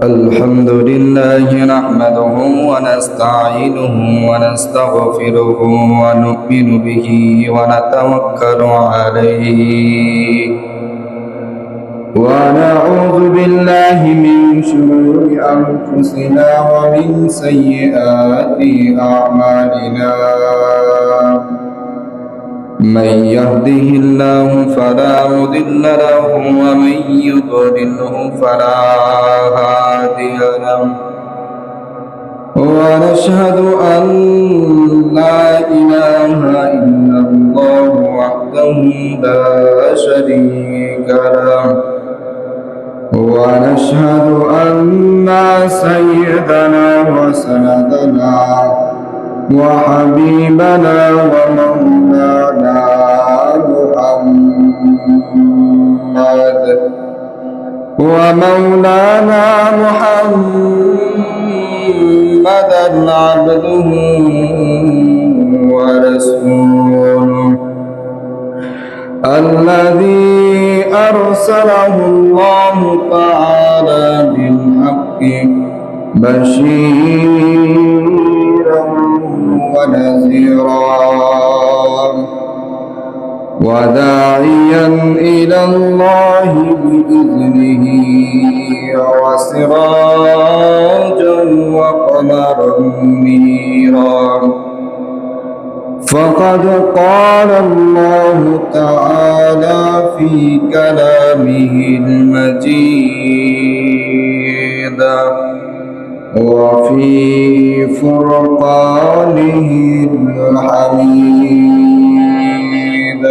الحمد لله نحمده ونستعينه ونستغفره ونؤمن به ونتوكل عليه ونعوذ بالله من شرور أنفسنا ومن سيئات أعمالنا من يهده الله فلا مضل له ومن يضلله فلا هادي له ونشهد أن لا إله إلا الله وحده لا شريك له ونشهد أن سيدنا وسندنا وحبيبنا ومولانا محمدا عبده ورسوله الذي أرسله الله تعالى بالحق بشيرا ونذيرا وداعيا إلى الله بإذنه وسراجا وقمرا منيرا فقد قال الله تعالى في كلامه المجيد وفي فرقانه الحميد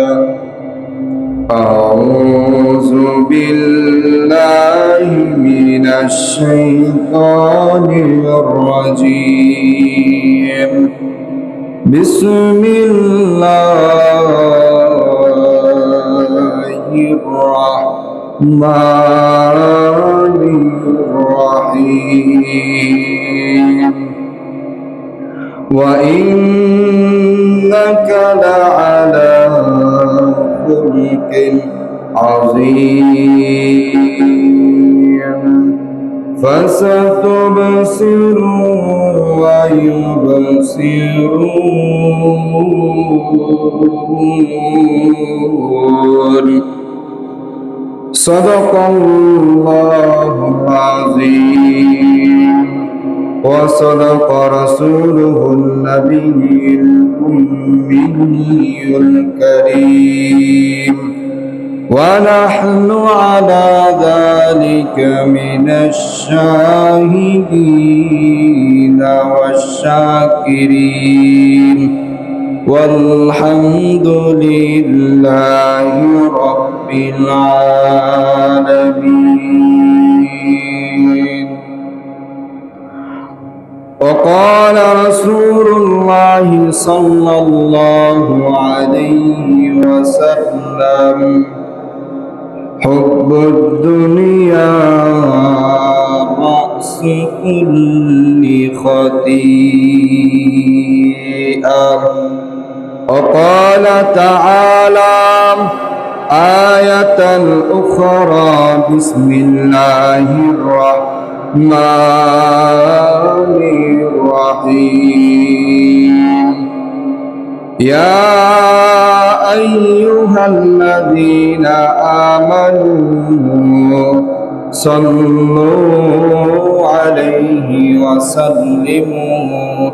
أعوذ بالله من الشيطان الرجيم بسم الله الرحمن الرحيم وإنك لعلى خلق عظيم فستبصر ويبصرون صدق الله العظيم وصدق رسوله النبي الأمي الكريم ونحن على ذلك من الشاهدين والشاكرين والحمد لله رب العالمين. وقال رسول الله صلى الله عليه وسلم حب الدنيا رأس كل خطيئة وقال تعالى آية أخرى بسم الله الرحمن الرحيم يا أيها الذين آمنوا صلوا عليه وسلموا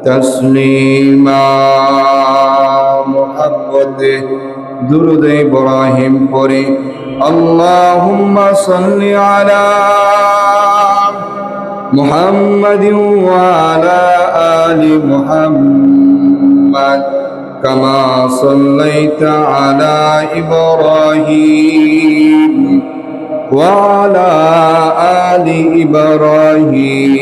تسليما محبته درود إبراهيم পড়ে اللهم صل على محمد وعلى آل محمد كما صليت على إبراهيم وعلى آل إبراهيم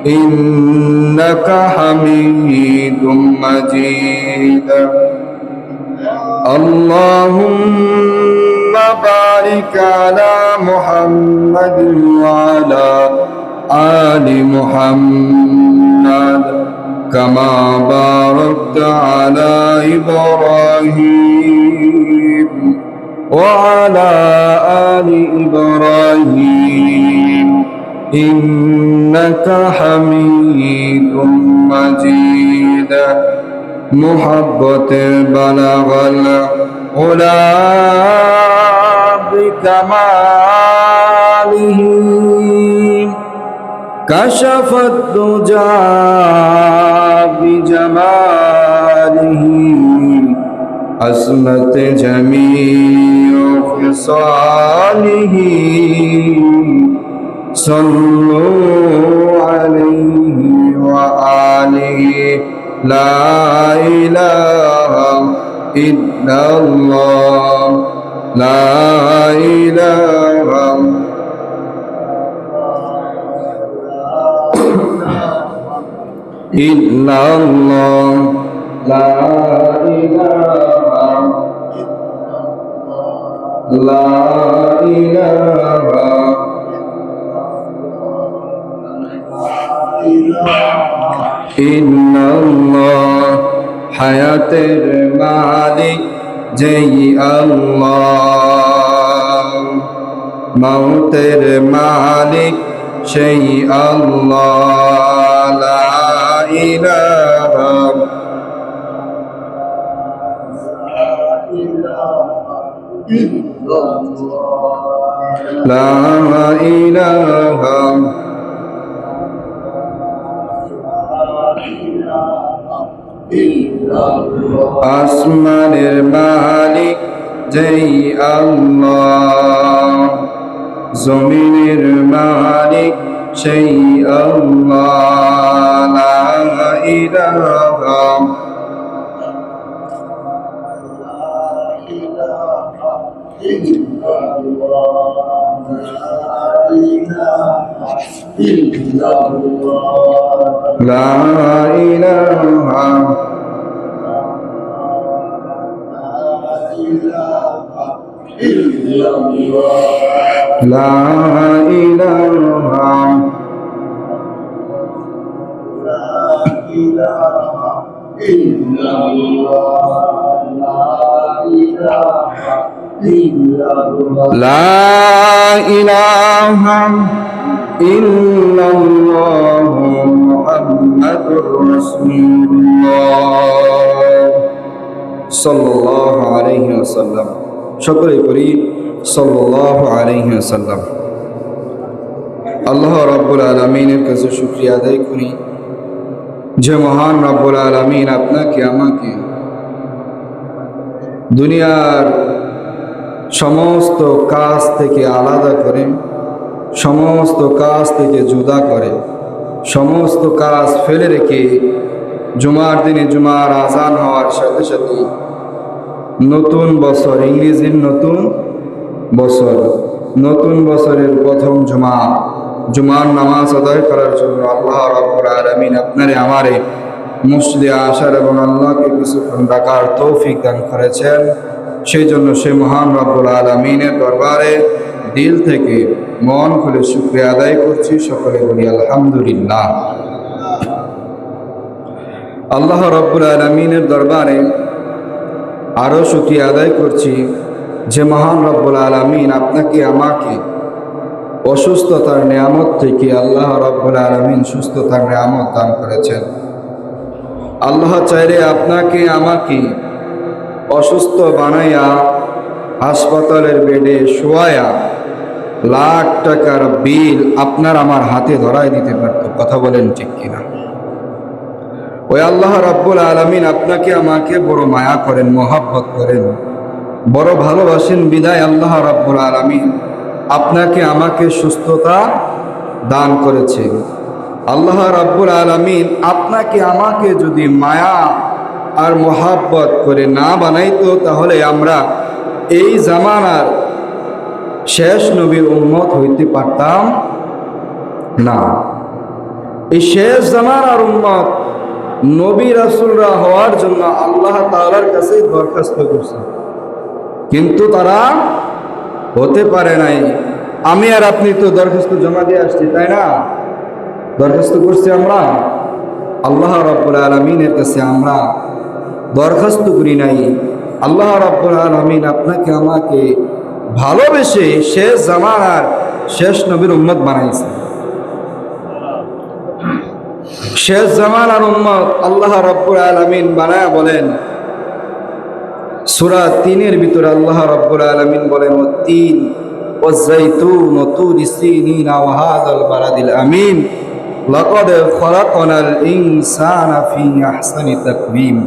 إنك حميد مجيد اللهم بارك على محمد وعلى آل محمد كما باركت على إبراهيم وعلى آل إبراهيم إنك حميد مجيد محبة بلغ العلا بكماله كشف الدجى بجماله أسمت جميع خصاله صلوا عليه وآله لا إله إلا الله لا إله إلا الله لا إله لا إله إلا الله হায়াতের মালিক যেই আল্লাহ মৌতের মালিক সেই আল্লাহ লা ইলাহা লা ইলাহা আসমানের মালিক যেই আল্লাহ জমিনের মালিক সেই আল্লাহ লা ইলাহা লা ইলাহা লা ইলাহা লা ইলাহা ইল্লাল্লাহ মুহাম্মাদুর রাসূলুল্লাহ সাল্লাল্লাহু আলাইহি ওয়াসাল্লাম সকলে করি সাল্লাল্লাহু আলাইহি ওয়াসাল্লাম। আল্লাহ রাব্বুল আলামিনের কাছে শুকরিয়া আদায় করি যে মহান রাব্বুল আলামিন আপনাকে আমাকে দুনিয়ার সমস্ত কাজ থেকে আলাদা করে, সমস্ত কাজ থেকে জুদা করে, সমস্ত কাজ ফেলে রেখে জুমার দিনে জুমার আজান হওয়ার সাথে সাথে নতুন বছর, ইংরেজির নতুন বছর, নতুন বছরের প্রথম জুমার নামাজ আদায় করার জন্য আল্লাহ রাব্বুল আলামিন আপনারে আমারে মসজিদে আসার এবং আল্লাহকে কিছুক্ষণ ডাকার তৌফিক দান করেছেন। সেই জন্য সে মহান রাব্বুল আলামিনের দরবারে দিল থেকে মন খুলে শুকরিয়া আদায় করছি। সকলে বলি আলহামদুলিল্লাহ। আল্লাহ রাব্বুল আলামিনের দরবারে আরও শুকরিয়া আদায় করছি যে মহান রাব্বুল আলামিন আপনাকে আমাকে অসুস্থতার নিয়ামত থেকে আল্লাহ রাব্বুল আলামিন সুস্থতার নিয়ামত দান করেছেন। আল্লাহ চাইলে আপনাকে আমাকে অসুস্থ বানাইয়া হাসপাতালের বেডে শোয়ায়া লাখ টাকার বিল আপনার আমার হাতে ধরায় দিতে পারত। কথা বলেন ঠিক কিনা? ওই আল্লাহ রাব্বুল আলামিন আপনাকে আমাকে বড় মায়া করেন, মহব্বত করেন, বড় ভালোবাসেন বিদায় আল্লাহ রাব্বুল আলামিন আপনাকে আমাকে সুস্থতা দান করেছে। আল্লাহ রাব্বুল আলামিন আপনাকে আমাকে যদি মায়া আর মহব্বত করে না বানাইতো তাহলে আমরা এই জামানার শেষ নবীর উম্মত হইতে পারতাম না। এই শেষ জামানার উম্মত নবী রাসূলরা হওয়ার জন্য আল্লাহ তাআলার কাছে দরখাস্ত করছে, কিন্তু তারা হতে পারে নাই। আমি আর আপনি তো দরখাস্ত জমা দিয়ে আসছি, তাই না? দরখাস্ত করছি আমরা, আল্লাহ রাব্বুল আলামিনের কাছে আমরা দরখাস্ত করি নাই। আল্লাহ রাব্বুল আলামিন আপনাকে আমাকে ভালোবেসে শেষ জামানার শেষ নবীর উম্মত বানাইছে। শেষ জামানার উম্মত আল্লাহ রাব্বুল আলামিন বানায়া বলেন, সূরা ৩-এর ভিতরে আল্লাহ রাব্বুল আলামিন বলেন, ওয়াত-তিন ওয়াজ-যাইতুন ওয়া তুরি সিনিন ওয়া হাযাল বালাদিল আমিন লাকাদ খালাকনাল ইনসানা ফি আহসানি তাকওয়িম।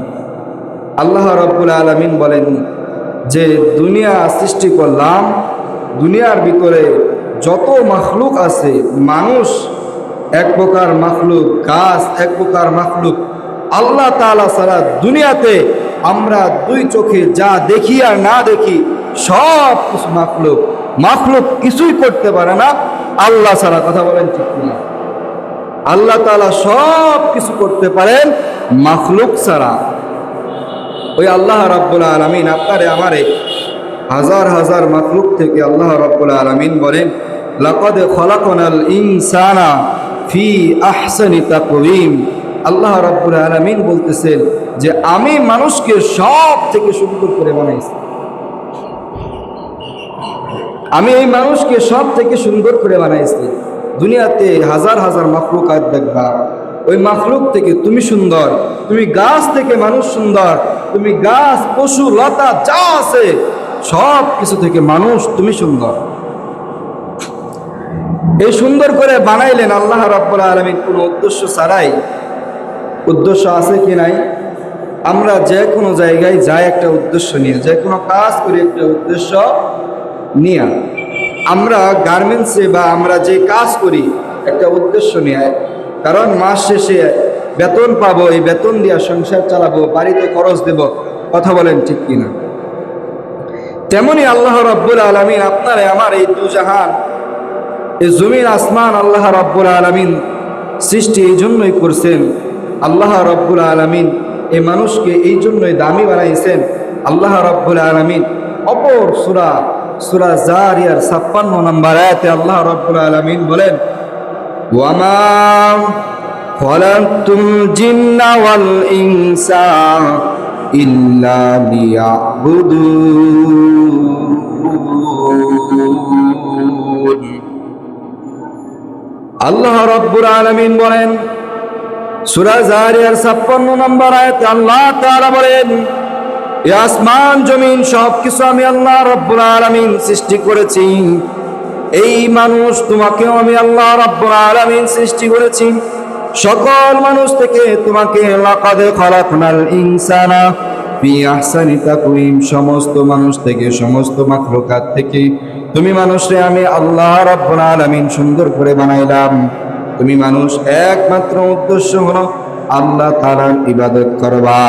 আল্লাহ রাব্বুল আলামিন বলেন যে দুনিয়া সৃষ্টি করলাম, দুনিয়ার ভিতরে যত মাখলুক আছে, মানুষ এক প্রকার মাখলুক, গাছ এক প্রকার মাখলুক, আল্লাহ তাআলা ছাড়া দুনিয়াতে আমরা দুই চোখে যা দেখি আর না দেখি সব কিছু মাখলুক। মাখলুক কিছুই করতে পারে না আল্লাহ ছাড়া। কথা বলেন ঠিক কিনা? আল্লাহ তাআলা সব কিছু করতে পারেন মাখলুক ছাড়া। ওই আল্লাহ রাব্বুল আলামিন আপনারে আমারে হাজার হাজার মাখলুক থেকে আল্লাহ রাব্বুল আলামিন বলেন, লাকাদ খালাকনাল ইনসানা ফি আহসানি তাকওয়িম। আল্লাহ রাব্বুল আলামিন বলতেছেন যে আমি মানুষকে সব থেকে সুন্দর করে বানাইছি। আমি এই মানুষকে সব থেকে সুন্দর করে বানাইছি। দুনিয়াতে হাজার হাজার মাখলুকাত দেখবা, ওই মাখলুক থেকে তুমি সুন্দর। তুমি গাছ থেকে মানুষ সুন্দর। তুমি গাছ, পশু, লতা যা আছে সব কিছু থেকে মানুষ তুমি সুন্দর। এই সুন্দর করে বানাইলেন আল্লাহ রাব্বুল আলামিন কোনো উদ্দেশ্য ছাড়াই। উদ্দেশ্য আছে কি নাই? আমরা যে কোনো জায়গায় যাই একটা উদ্দেশ্য নিয়ে, যে কোনো কাজ করি একটা উদ্দেশ্য নিয়ে। আমরা গার্মেন্টসে বা আমরা যে কাজ করি একটা উদ্দেশ্য নিয়ে, কারণ মাস শেষে বেতন পাবো, এই বেতন দিয়ে সংসার চালাবো, বাড়িতে খরচ দেব। কথা বলেন ঠিক কিনা? তেমনি আল্লাহ রাব্বুল আলামিন আপনারে আমার এই দুজাহান, এই জমিন আসমান আল্লাহ রাব্বুল আলামিন সৃষ্টি এই জন্যই করছেন। আল্লাহ রাব্বুল আলামিন এই মানুষকে এই জন্যই দামি বানাইছেন। আল্লাহ রাব্বুল আলামিন অপর সূরা জারিয়ার ৫৬ নম্বর আয়াতে আল্লাহ রাব্বুল আলামিন বলেন, ওয়ামা খালাকতুল জিন্না ওয়াল ইনসা ইল্লা লিয়াবুদুন। আল্লাহ রাব্বুল আলামিন বলেন সূরা জারিয়ার ৫৬ নম্বর আয়াতে আল্লাহ তাআলা বলেন, এই আসমান জমিন সবকিছু আমি আল্লাহ রাব্বুল আলামিন সৃষ্টি করেছি। এই মানুষ তোমাকেও আমি আল্লাহ রাব্বুল আলামিন সৃষ্টি করেছি। সকল মানুষ থেকে তোমাকে লাকাদ খালাকনাল ইনসানা ফি আহসানি তাকওয়িম, সমস্ত মানুষ থেকে, সমস্ত মাখলুকাত থেকে তুমি মানুষরে আমি আল্লাহ রাব্বুল আলামিন সুন্দর করে বানাইলাম। তুমি মানুষ একমাত্র উদ্দেশ্য হলো আল্লাহ তাআলার ইবাদত করবা।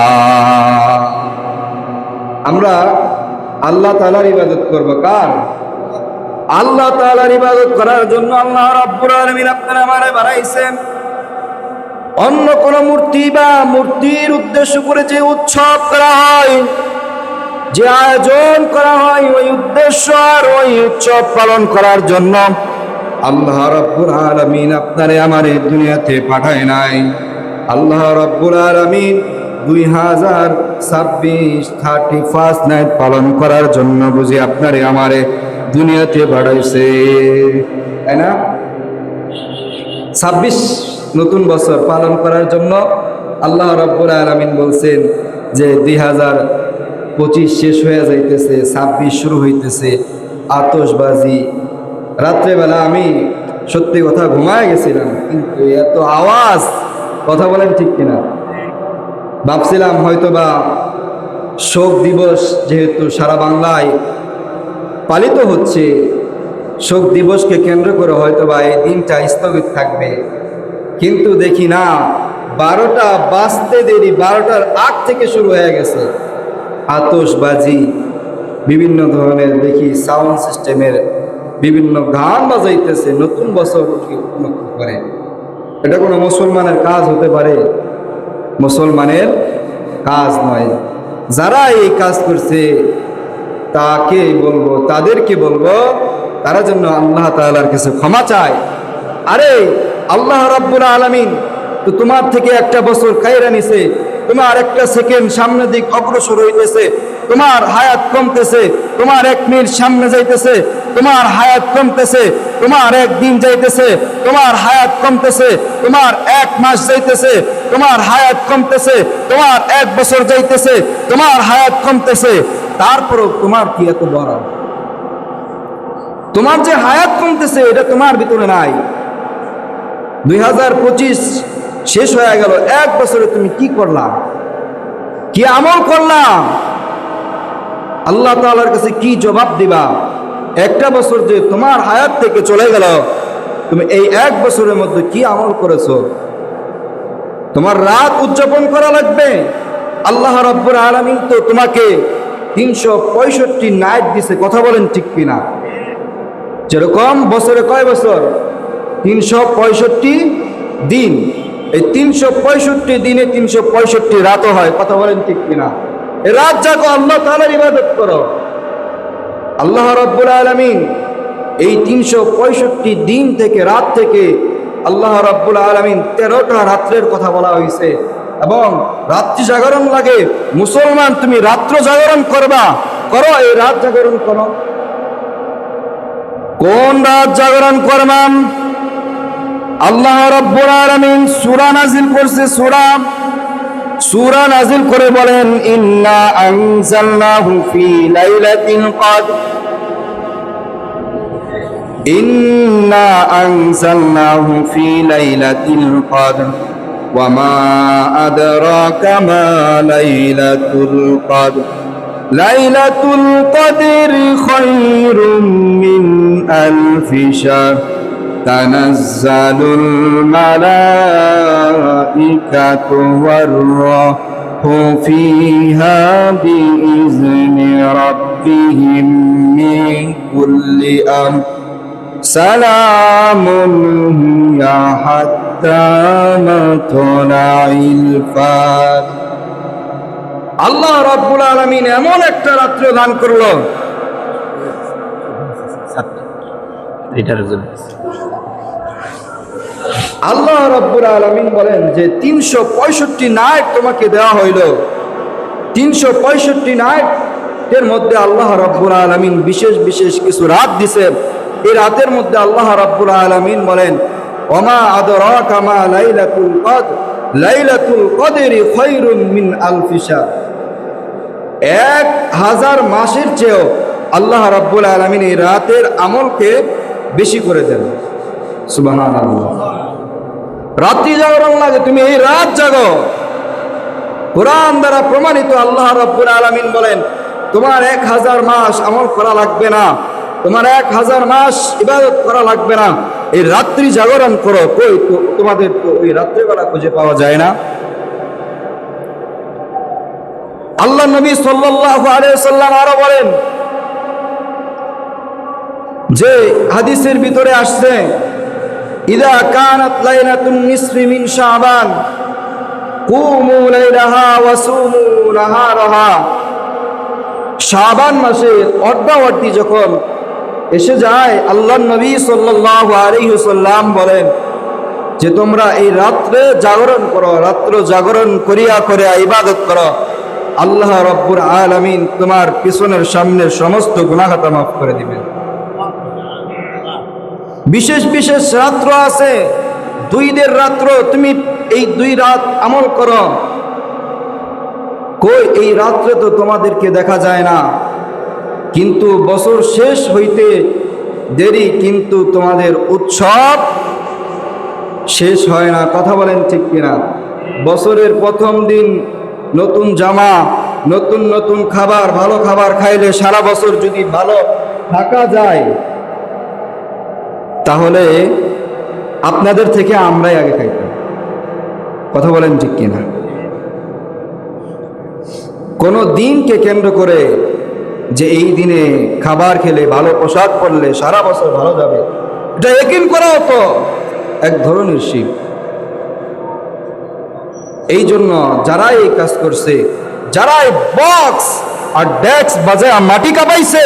আমরা আল্লাহ তাআলার ইবাদত করব। কার? আল্লাহ তাআলার ইবাদত করার জন্য আল্লাহ রাব্বুল আলামিন আপনারা আমারে বানাইছেন। অন্য কোন মূর্তি বা মূর্তির উদ্দেশ্য করে যে উৎসব করা হয়, যে আয়োজন করা হয়, ওই উদ্দেশ্য আর ওই উৎসব পালন করার জন্য আল্লাহ রাব্বুল আলামিন আপনারে আমারে দুনিয়াতে পাঠায় নাই। আল্লাহ রাব্বুল আলামিন 2026 নাইট পালন করার জন্য বুঝি আপনারে আমারে দুনিয়াতে পাঠাইছে, তাই না? 26 নতুন বছর পালন করার জন্য আল্লাহ রাব্বুল আলামিন বলছেন যে 2025 শেষ হয়ে যাইতেছে, 26 শুরু হইতেছে, আতশবাজি। রাত্রেবেলা আমি সত্যি কথা ঘুমায় গেছিলাম, কিন্তু এত আওয়াজ, কথা বলেন ঠিক কিনা? ভাবছিলাম হয়তোবা শোক দিবস যেহেতু সারা বাংলায় পালিত হচ্ছে, শোক দিবসকে কেন্দ্র করে হয়তোবা এই দিনটা স্থগিত থাকবে। কিন্তু দেখি না, 12টা বাজতে দেরি, 12টার আগ থেকে শুরু হয়ে গেছে আতশবাজি, বিভিন্ন ধরনের দেখি সাউন্ড সিস্টেমের বিভিন্ন গান বাজাইতেছে নতুন বছর উপলক্ষ করে। এটা কোনো মুসলমানের কাজ হতে পারে? মুসলমানের কাজ নয়। যারা এই কাজ করছে তাকে বলবো, তাদেরকে বলবো, তারা জন্য আল্লাহ তাআলার কাছে ক্ষমা চায়। আরে আল্লাহ রাব্বুল আলামিন তো তোমার থেকে একটা বছর কায়রা নিছে, তোমার একটা সেকেন্ড সামনের দিক অগ্রসর হইতেছে, তোমার হায়াত কমতেছে, তোমার 1 মিনিট সামনে যাইতেছে, তোমার হায়াত কমতেছে, তোমার 1 দিন যাইতেছে, তোমার হায়াত কমতেছে, তোমার 1 মাস যাইতেছে, তোমার হায়াত কমতেছে, তোমার 1 বছর যাইতেছে, তোমার হায়াত কমতেছে। তারপরও তোমার কি এত বড়? তোমার যে হায়াত কমতেছে এটা তোমার ভিতরে নাই। 2025 শেষ হয়ে গেল, 1 বছরে তুমি কি করলা, কি আমল করলা? আল্লাহ তাআলার কাছে কি জবাব দিবা? 1টা বছর যে তোমার হায়াত থেকে চলে গেল, তুমি এই 1 বছরের মধ্যে কি আমল করেছো? তোমার রাত উদযাপন করা লাগবে। আল্লাহ রাব্বুল আলামিন তো তোমাকে 365 নাইট দিছে, কথা বলেন ঠিক কিনা? যেরকম বছরে কয় বছর? 365 দিন। এই 365 দিনে 365 রাতও হয়, কথা বলেন ঠিক কিনা? এই রাত জাগো, আল্লাহ তাআলার ইবাদত করো। আল্লাহ রাব্বুল আলামিন এই 365 দিন থেকে, রাত থেকে আল্লাহ রাব্বুল আলামিন 13টা রাত্রের কথা বলা হয়েছে। এবং রাত্রি জাগরণ লাগে, মুসলমান তুমি রাত্র জাগরণ করবা, করো, এই রাত জাগরণ করো। কোন রাত জাগরণ করবাম? আল্লাহ রাব্বুল আলামিন সূরা নাজিল করছে, সূরা নাজিল করে বলেন, ইন্না আনজালনাহু ফি লাইলাতিল কদর, ইন্না আনজালনাহু ফি লাইলাতিল কদর ওয়া মা আদরাকা মা লাইলাতুল কদর, লাইলাতুল কদর খায়রুম মিন আলফি শাহর, তানাজ্জালুল মালাইকাতু ওয়ার রূহু ফিহা বিইজনি রাব্বিহিম মিন কুল্লি আমর, সালামুন হিয়া হাত্তা মাতলাইল ফাজর। আল্লাহ রাব্বুল আলামিন এমন একটা রাত্র দান করলো, এটার জন্য আল্লাহ রাব্বুল আলামিন বলেন যে 365 নাইট তোমাকে দেওয়া হইল। 365 নাইট এর মধ্যে আল্লাহ রাব্বুল আলামিন বিশেষ বিশেষ কিছু রাত দিছে। এই রাতের মধ্যে আল্লাহ রাব্বুল আলামিন বলেন, ওমা আদরাকা মা লাইলাতুল কদর, লাইলাতুল কদরি খায়রুম মিন আলফি শাহর। 1000 মাসের চেয়েও আল্লাহ রাব্বুল আলামিন এই রাতের আমলকে বেশি করে দেন। সুবহানাল্লাহ। রাত্রি জাগরণ লাগে, তুমি এই রাত জাগো। কোরআন দ্বারা প্রমাণিত আল্লাহ রাব্বুল আলামিন বলেন, তোমার 1000 মাস আমল করা লাগবে না, তোমার 1000 মাস ইবাদত করা লাগবে না, এই রাত্রি জাগরণ করো। কই তোমাদের তো ওই রাত্রিবেলা খুঁজে পাওয়া যায় না। আল্লাহ নবী সাল্লাল্লাহু আলাইহি ওয়াসাল্লাম আরো বলেন যে হাদিসের ভিতরে আসছে, ইদা কানাত লাইলাতুন নিসফি মিন শাবান কুমু লাইলাহা ওয়া সুমু নাহারাহা। শাবান মাসে অর্ধাবর্তী যখন এসে যায়, আল্লাহর নবী সাল্লাল্লাহু আলাইহি ওয়াসাল্লাম বলেন যে তোমরা এই রাত্রে জাগরণ করো, রাত্র জাগরণ করিয়া করিয়া ইবাদত করো, আল্লাহ রাব্বুল আলামিন তোমার পিছনের সামনের সমস্ত গুনাহ খাতা মাফ করে দিবেন। বিশেষ বিশেষ রাত্র আছে, 2 দিনের রাত্র, তুমি এই 2 রাত আমল করো। কই এই রাত্রে তো তোমাদেরকে দেখা যায় না, কিন্তু বছর শেষ হইতে দেরি, কিন্তু তোমাদের উৎসব শেষ হয় না, কথা বলেন ঠিক কিনা? বছরের প্রথম দিন নতুন জামা, নতুন নতুন খাবার, ভালো খাবার খাইলে সারা বছর যদি ভালো থাকা যায়, তাহলে আপনাদের থেকে আমরাই আগে খাইতাম, কথা বলেন ঠিক কিনা? কোন দিনকে কেন্দ্র করে যে এই দিনে খাবার খেলে, ভালো পোশাক পরলে সারা বছর ভালো যাবে, এটা ইয়াকিন করাও তো এক ধরনের শিরক। এই জন্য যারা এই কাজ করছে, যারা এই বক্স আর ডেস্ক বাজায় মাটি কাঁপাইছে,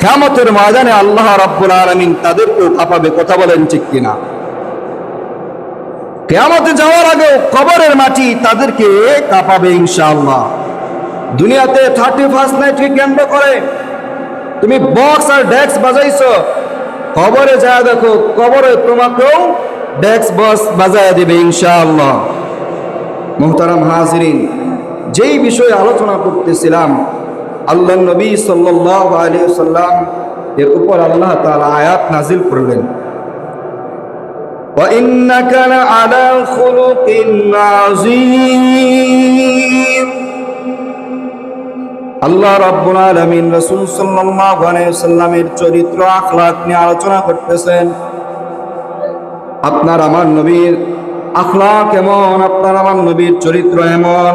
কিয়ামতের ময়দানে আল্লাহ রাব্বুল আলামিন তাদেরকেও কাঁপাবে, কথা বলেন ঠিক কিনা? কিয়ামতে যাওয়ার আগে কবরের মাটি তাদেরকে কাঁপাবে ইনশাআল্লাহ। দুনিয়াতে 31st নাইটকে কেন্দ্র করে তুমি বক্স আর ডেস্ক বাজাইছো, কবরে যা দেখো কবরে তোমাকেও ডেস্ক বক্স বাজায় দিবে ইনশাআল্লাহ। মুহতারাম হাজিরিন, যেই বিষয়ে আলোচনা করতেছিলাম, আল্লাহ নবী সাল্লাল্লাহু আলাইহি ওয়াসাল্লাম এর উপর আল্লাহ তাআলা আয়াত নাজিল করলেন, ওয়া ইন্নাকা লাআলা খুলুকিন আযীম। আল্লাহ রাব্বুল আলামিন রাসূল সাল্লাল্লাহু আলাইহি ওয়াসাল্লামের চরিত্র আখলাক নিয়ে আলোচনা করতেছেন। আপনার আমার নবীর আখলাক এমন, আপনার আমার নবীর চরিত্র এমন।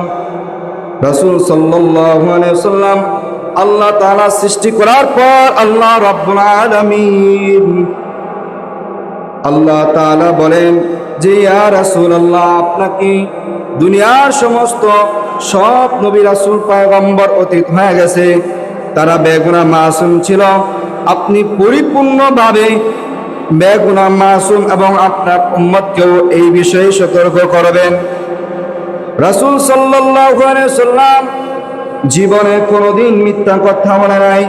রাসূল সাল্লাল্লাহু আলাইহি ওয়াসাল্লাম আল্লাহ তাআলা সৃষ্টি করার পর আল্লাহ রাব্বুল আলামিন আল্লাহ তাআলা বলেন যে ইয়া রাসূলুল্লাহ, আপনাকে দুনিয়ার সমস্ত সব নবী রাসূল পয়গম্বর অতীত হয়ে গেছে, তারা বেগুনাহ মাসুম ছিল, আপনি পরিপূর্ণভাবে বেগুনাহ মাসুম এবং আপনার উম্মতকেও এই বিষয়ে সতর্ক করবেন। রাসূল সাল্লাল্লাহু আলাইহি ওয়াসাল্লাম জীবনে কোনোদিন মিথ্যা কথা বলে নাই।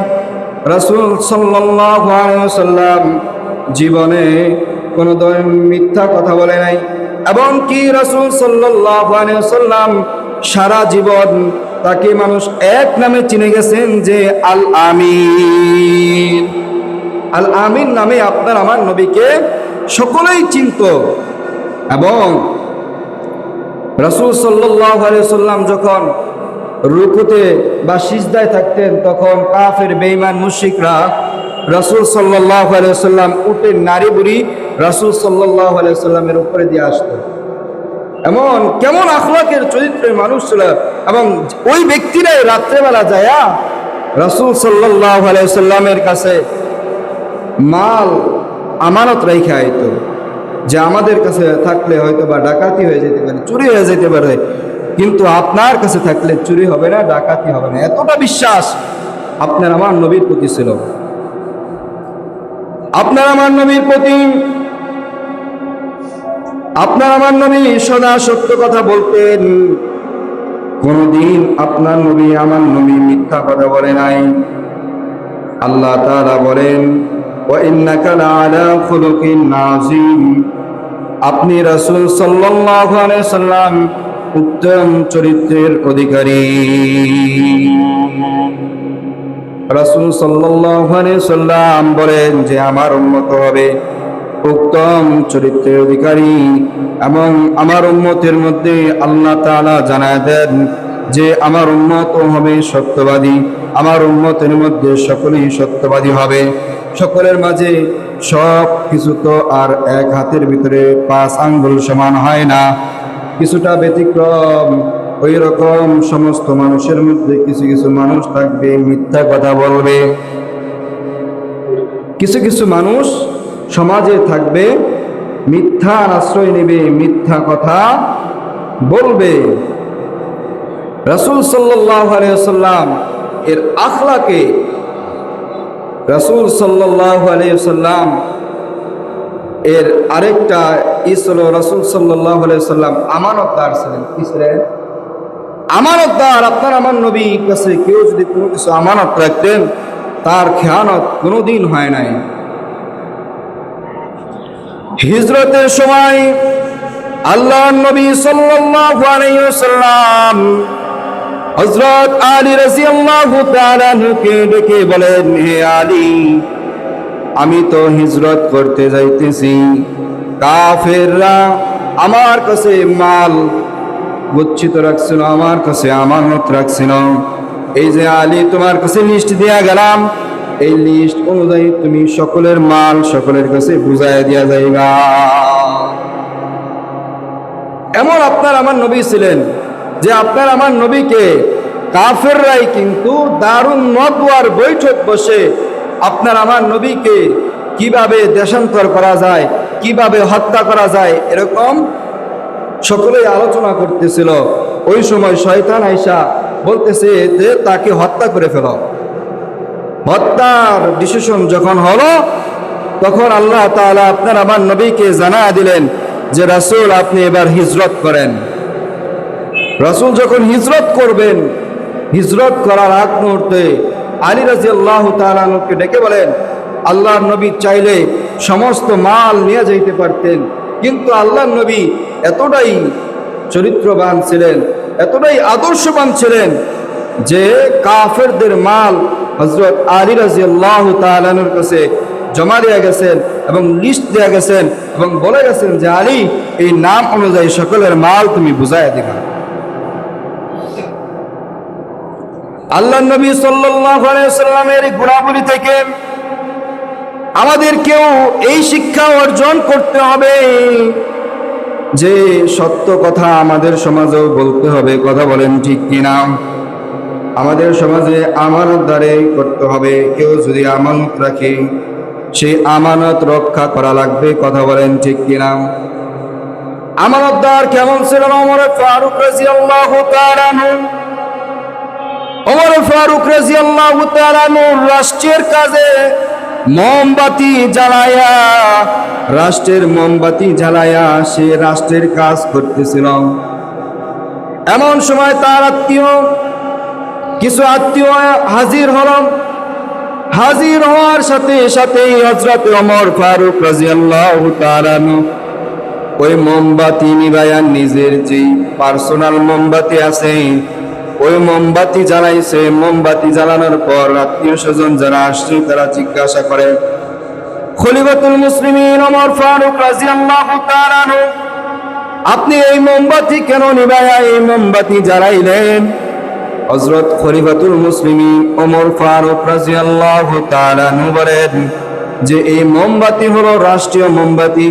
রাসূল সাল্লাল্লাহু আলাইহি ওয়াসাল্লাম জীবনে কোনোদিন মিথ্যা কথা বলে নাই, এবং কি রাসূল সাল্লাল্লাহু আলাইহি ওয়াসাল্লাম সারা জীবন তাকে মানুষ এক নামে চিনে গেছেন যে আল আমিন। আল আমিন নামে আপনার আমার নবীকে সকলেই চিনত। এবং রাসূল সাল্লাল্লাহু আলাইহি ওয়াসাল্লাম যখন রুকুতে বা সিজদায় থাকতেন, তখন কাফের বেঈমান মুশরিকরা রাসূল সাল্লাল্লাহু আলাইহি ওয়াসাল্লাম উটের নাড়ি বুড়ি রাসূল সাল্লাল্লাহু আলাইহি ওয়াসাল্লামের উপরে দিয়ে আসতো। এমন কেমন আখলাকের চরিত্রের মানুষ ছিল। এবং ওই ব্যক্তিরাই রাত্রেবেলা যায়া রাসূল সাল্লাল্লাহু আলাইহি ওয়াসাল্লামের কাছে মাল আমানত রেখে আইতো, যে আমাদের কাছে থাকলে হয়তো বা ডাকাতি হয়ে যেতে পারে, চুরি হয়ে যেতে পারে, কিন্তু আপনার কাছে থাকলে চুরি হবে না, ডাকাতি হবে না। এতটা বিশ্বাস আপনার আমার নবীর প্রতি ছিল। আপনার আমার নবীর প্রতি আপনার আমার নবী সদা সত্য কথা বলতেন। কোনদিন আপনার নবী আমার নবী মিথ্যা কথা বলে নাই। আল্লাহ তাআলা বলেন, ওয়া ইন্নাকা লাআলা খুলুকিন আযীম। আপনি রাসূল সাল্লাল্লাহু আলাইহি ওয়াসাল্লাম উত্তম চরিত্রের অধিকারী। রাসূল সাল্লাল্লাহু আলাইহি ওয়াসাল্লাম বলেন যে আমার উম্মত হবে উত্তম চরিত্রের অধিকারী, এবং আমার উম্মতের মধ্যে আল্লাহ তাআলা জানায় দেন যে আমার উম্মত হবে সত্যবাদী। আমার উম্মতের মধ্যে সকলেই সত্যবাদী হবে। সকলের মাঝে সব কিছু তো আর এক হাতের ভিতরে 5 আঙ্গুল সমান হয় না, কিছুটা ব্যতিক্রম। ওই রকম সমস্ত মানুষের মধ্যে কিছু কিছু মানুষ থাকবে মিথ্যা কথা বলবে, কিছু কিছু মানুষ সমাজে থাকবে মিথ্যার আশ্রয় নেবে, মিথ্যা কথা বলবে। রাসূল সাল্লাল্লাহু আলাইহি ওয়াসাল্লাম এর আখলাকে, রাসূল সাল্লাল্লাহু আলাইহি ওয়াসাল্লাম এর আরেকটা ছিল, রাসূল সাল্লাল্লাহু আলাইহি ওয়াসাল্লাম আমানতদার ছিলেন। কি ছিলেন? আমানতদার। আপনার আমার নবীর কাছে কেউ যদি কোনো কিছু আমানত রাখতেন, তার খেয়ানত কোনোদিন হয় নাই। হিজরতের সময় আল্লাহর নবী সাল্লাল্লাহু আলাইহি ওয়াসাল্লাম হযরত আলী রাদিয়াল্লাহু তাআলা আনহুকে ডেকে বলেন, হে আলী, আমি তো হিজরত করতে যাইতেছি, কাফেররা আমার কাছে মাল গচ্ছিত রাখছিল, আমার কাছে আমানত রাখছিল। এই যে আলী, তোমার কাছে লিস্ট দিয়া গেলাম, এই লিস্ট অনুযায়ী তুমি সকলের মাল সকলের কাছে বুঝায় দিয়া যাইবা। এমন আপনার আমার নবী ছিলেন যে আপনার আমার নবীকে কাফেররাই কিন্তু দারুন নদওয়ার বৈঠক বসে আপনার আমার নবীকে কিভাবে দেশান্তর করা যায়, কিভাবে হত্যা করা যায়, এরকম সকলেই আলোচনা করতেছিল। ওই সময় শয়তান আইসা বলতেছে যে তাকে হত্যা করে ফেলো। হত্যার ডিসিশন যখন হলো, তখন আল্লাহ তাআলা আপনার আমার নবীকে জানায়া দিলেন যে রাসূল, আপনি এবার হিজরত করেন। রাসূল যখন হিজরত করবেন, হিজরত করার আগ মুহূর্তে আলী রাদিয়াল্লাহু তাআলা আনহুকে ডেকে বলেন, আল্লাহর নবী চাইলে সমস্ত মাল নিয়ে যাইতে পারতেন, কিন্তু আল্লাহর নবী এতটাই চরিত্রবান ছিলেন, এতটাই আদর্শবান ছিলেন যে কাফেরদের মাল হযরত আলী রাদিয়াল্লাহু তাআলা আনহুর কাছে জমা দিয়ে গেছেন এবং লিস্ট দিয়ে গেছেন এবং বলে গেছেন যে আলী, এই নাম অনুযায়ী সকলের মাল তুমি বুঝাইয়া দিবা। আল্লাহ নবী সাল্লাল্লাহু আলাইহি ওয়াসাল্লামের গুণাবলী থেকে আমাদেরকেও এই শিক্ষা অর্জন করতে হবে যে সত্য কথা আমাদের সমাজেও বলতে হবে। কথা বলেন ঠিক কিনা? আমাদের সমাজে আমানতদারি করতে হবে। কেউ যদি আমানত রাখে, সেই আমানত রক্ষা করা লাগবে। কথা বলেন ঠিক কিনা? আমানতদার কেমন ছিলেন ওমর ফারুক রাদিয়াল্লাহু তাআলা আনহু? ওমর ফারুক রাদিয়াল্লাহু তাআলা আনহু রাষ্ট্রের কাজে মোমবাতি জ্বালায়া, রাষ্ট্রের মোমবাতি জ্বালায়া সে রাষ্ট্রের কাজ করতেছিল। এমন সময় তার কিছু আত্মীয় হাজির হলেন। হাজির হওয়ার সাথে সাথেই হযরত ওমর ফারুক রাদিয়াল্লাহু তাআলা আনহু ওই মোমবাতি নিভায়া নিজের যে পার্সোনাল মোমবাতি আছে ওই মোমবাতি জ্বালাইছে। মোমবাতি জ্বালানোর পর আত্মীয় স্বজন যারা আসছে তারা জিজ্ঞাসা করে, খলিফাতুল মুসলিমিন ওমর ফারুক রাদিয়াল্লাহু তাআলা আনহু, আপনি এই মোমবাতি কেন নিভায়া এই মোমবাতি জ্বালাইলেন? হযরত খলিফাতুল মুসলিমিন ওমর ফারুক রাদিয়াল্লাহু তাআলা আনহু বলেন যে এই মোমবাতি হলো রাষ্ট্রীয় মোমবাতি।